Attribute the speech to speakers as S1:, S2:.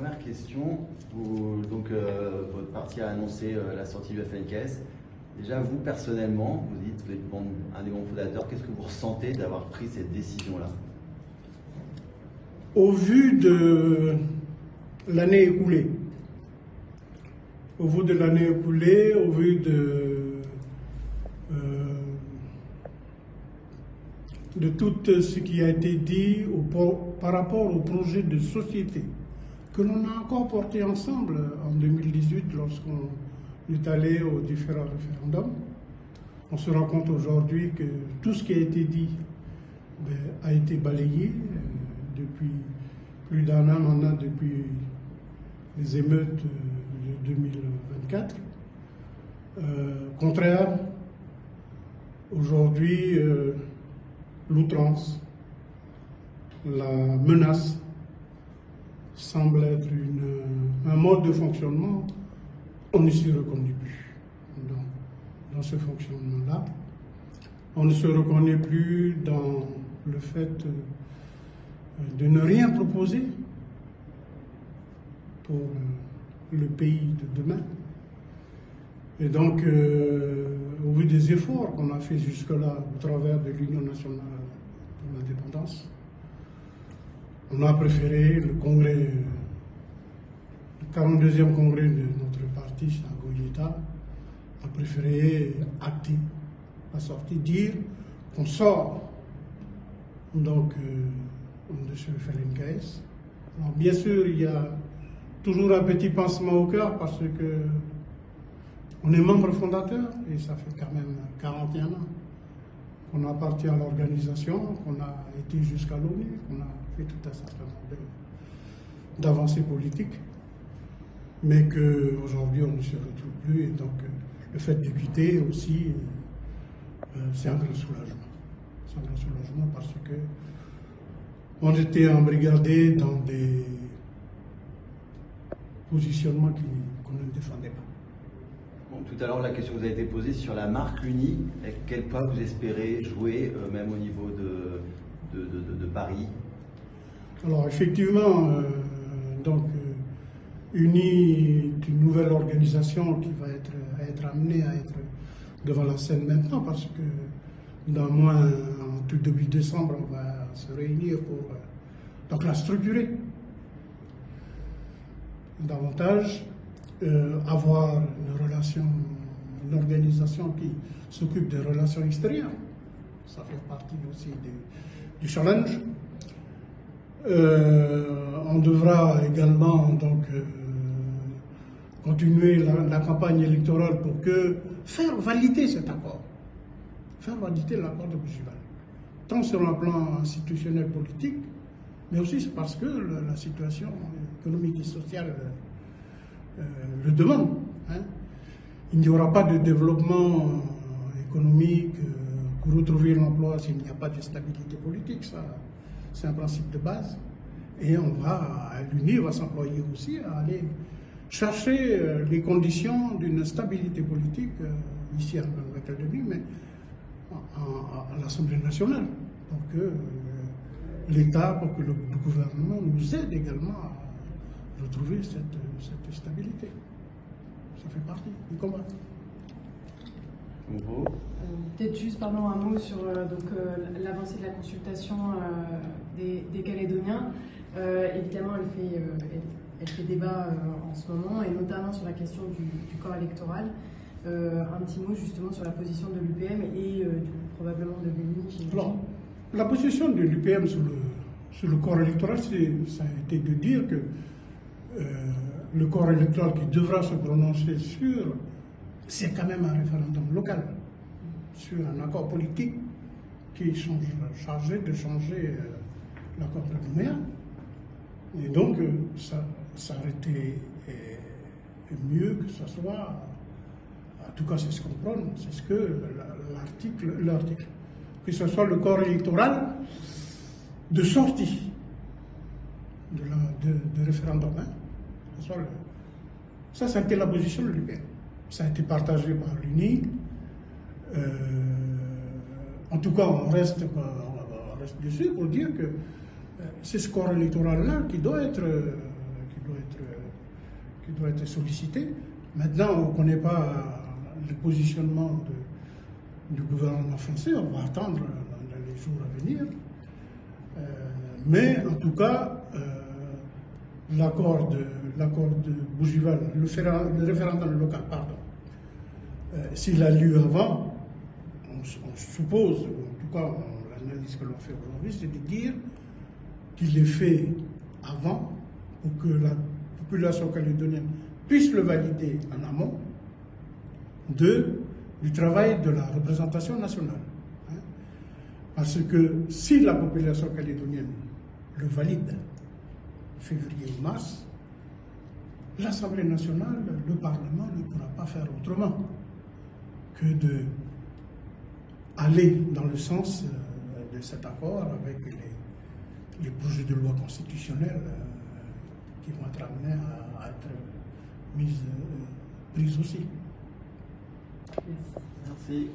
S1: première question, votre parti a annoncé la sortie du FLNKS. Déjà, vous, personnellement, vous dites, vous êtes un des membres fondateurs, qu'est-ce que vous ressentez d'avoir pris cette décision-là?
S2: Au vu de l'année écoulée, au vu de tout ce qui a été dit par rapport au projet de société que l'on a encore porté ensemble en 2018 lorsqu'on est allé aux différents référendums, on se rend compte aujourd'hui que tout ce qui a été dit a été balayé depuis plus d'un an maintenant, depuis les émeutes de 2024. Contraire, aujourd'hui, l'outrance, la menace semble être un mode de fonctionnement. On ne s'y reconnaît plus dans ce fonctionnement-là. On ne se reconnaît plus dans le fait de ne rien proposer pour le pays de demain. Et donc, au vu des efforts qu'on a fait jusque-là au travers de l'Union nationale pour l'indépendance, on a préféré le congrès, le 42e congrès de notre parti, à Goyeta, a préféré acter la sortie, dire qu'on sort donc de ce FLNKS. Alors, bien sûr, il y a toujours un petit pincement au cœur parce que on est membre fondateur et ça fait quand même 41 ans qu'on appartient à l'organisation, qu'on a été jusqu'à l'ONU, qu'on a fait tout un certain nombre d'avancées politiques, mais qu'aujourd'hui on ne se retrouve plus et donc le fait de quitter aussi, c'est un grand soulagement. C'est un grand soulagement parce que on était embrigadés dans des positionnements qu'on ne défendait pas.
S1: Bon, tout à l'heure, la question vous a été posée sur la marque unie. Quel pas vous espérez jouer, même au niveau de Paris?
S2: Alors effectivement, Uni est une nouvelle organisation qui va être amenée à être devant la scène maintenant parce que dans moins, en tout début décembre, on va se réunir pour donc la structurer davantage, avoir une organisation qui s'occupe des relations extérieures. Ça fait partie aussi du challenge. On devra également donc continuer la campagne électorale pour faire valider cet accord, faire valider l'accord de Bougival, tant sur le plan institutionnel politique, mais aussi parce que la situation économique et sociale le demande. Hein. Il n'y aura pas de développement économique pour retrouver l'emploi s'il n'y a pas de stabilité politique. Ça, c'est un principe de base. Et l'Uni va s'employer aussi à aller chercher les conditions d'une stabilité politique ici à Nouvelle-Calédonie, mais à l'Assemblée nationale, pour que l'État, pour que le gouvernement nous aide également à retrouver cette stabilité. Ça fait partie du combat.
S3: Peut-être juste un mot sur l'avancée de la consultation des Calédoniens. Évidemment, elle fait débat en ce moment, et notamment sur la question du corps électoral. Un petit mot justement sur la position de l'UPM et probablement de l'UNI.
S2: Alors, la position de l'UPM sur le corps électoral, ça a été de dire que le corps électoral qui devra se prononcer sur, c'est quand même un référendum local, sur un accord politique qui est chargé de changer l'accord de Nouméa. Et donc, ça aurait été mieux que ce soit, en tout cas c'est ce qu'on prône, c'est ce que l'article, que ce soit le corps électoral de sortie de référendum. Hein. Ça, c'était la position de l'UPM. Ça a été partagé par l'UNI. En tout cas, on reste dessus pour dire que c'est ce corps électoral-là qui doit qui doit être sollicité. Maintenant, on ne connaît pas le positionnement du gouvernement français, on va attendre dans les jours à venir. Mais en tout cas, l'accord de Bougival, le référendum local, pardon, s'il a lieu avant, on suppose, ou en tout cas l'analyse que l'on fait aujourd'hui, c'est de dire qu'il est fait avant pour que la population calédonienne puisse le valider en amont du travail de la représentation nationale. Parce que si la population calédonienne le valide, février ou mars, l'Assemblée nationale, le Parlement ne pourra pas faire autrement que d'aller dans le sens de cet accord avec les projets de loi constitutionnels qui vont être amenés à être pris aussi.
S1: Merci.